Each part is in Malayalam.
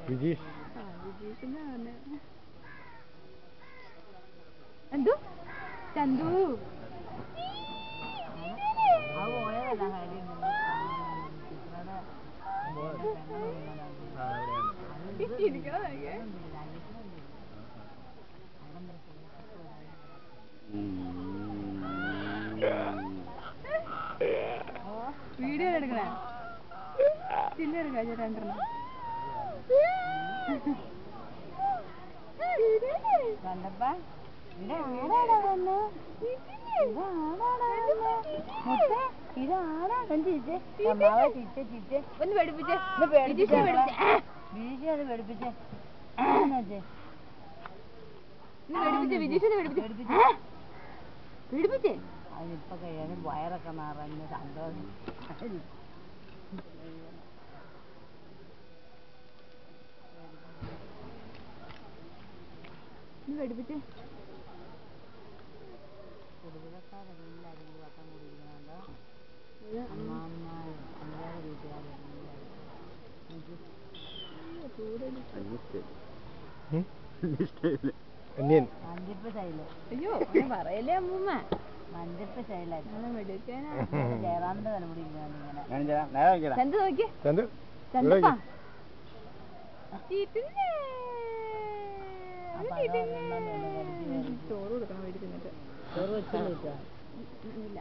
വിജീഷ് എന്തോ ചന്തു വീഡിയോ എടുക്കണേ ചില്ലെടുക്ക രണ്ടെണ്ണം കണ്ടപ്പാ അതിപ്പോ കഴിയാനും വയറൊക്കെ നിറഞ്ഞ സന്തോഷം പഠിപ്പിച്ചേ കുടുംബക്കാരെല്ലാരും വട്ടം കൂടിയിരിക്കണല്ലോ അമ്മാമ്മ അമ്മയുടെ വീട്ടുകാരെല്ലാം മഞ്ചപ്പ് ശൈല അയ്യോ പറയല്ലേ അമ്മൂമ്മ മഞ്ചപ്പ് ശൈല ജയറാമിന്റെ തലമുടി ചന്ത് നോക്കിയേ ചന്തപ്പാ ചോറ് കൊടുക്കണം വീട്ടിൽ തിന്നിട്ട് ചോറ് വെച്ചില്ല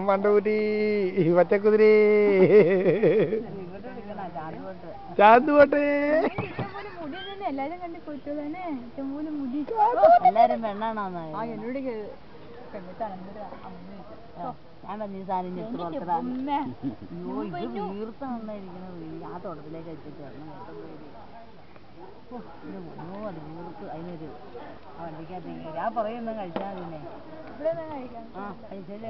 മണ്ടൂരി പച്ചക്കുതിരി ചാന്തുപോട്ടെ എല്ലാരും കണ്ട് കൊച്ചു തന്നെ ഇഷ്ടംപോലെ മുടി എല്ലാരും പെണ്ണാണോ എന്നോട് ഞാൻ പറഞ്ഞ സാധനം വീർത്ത നന്നായിരിക്കണത് ആ തോട്ടത്തിലേക്ക് വെച്ചിട്ട് അത് വീർത്ത് അതിനൊരു വണ്ടിക്കകത്ത് ഞാൻ പറയുന്ന കഴിച്ചാൽ പിന്നെ ആ കഴിച്ചാൽ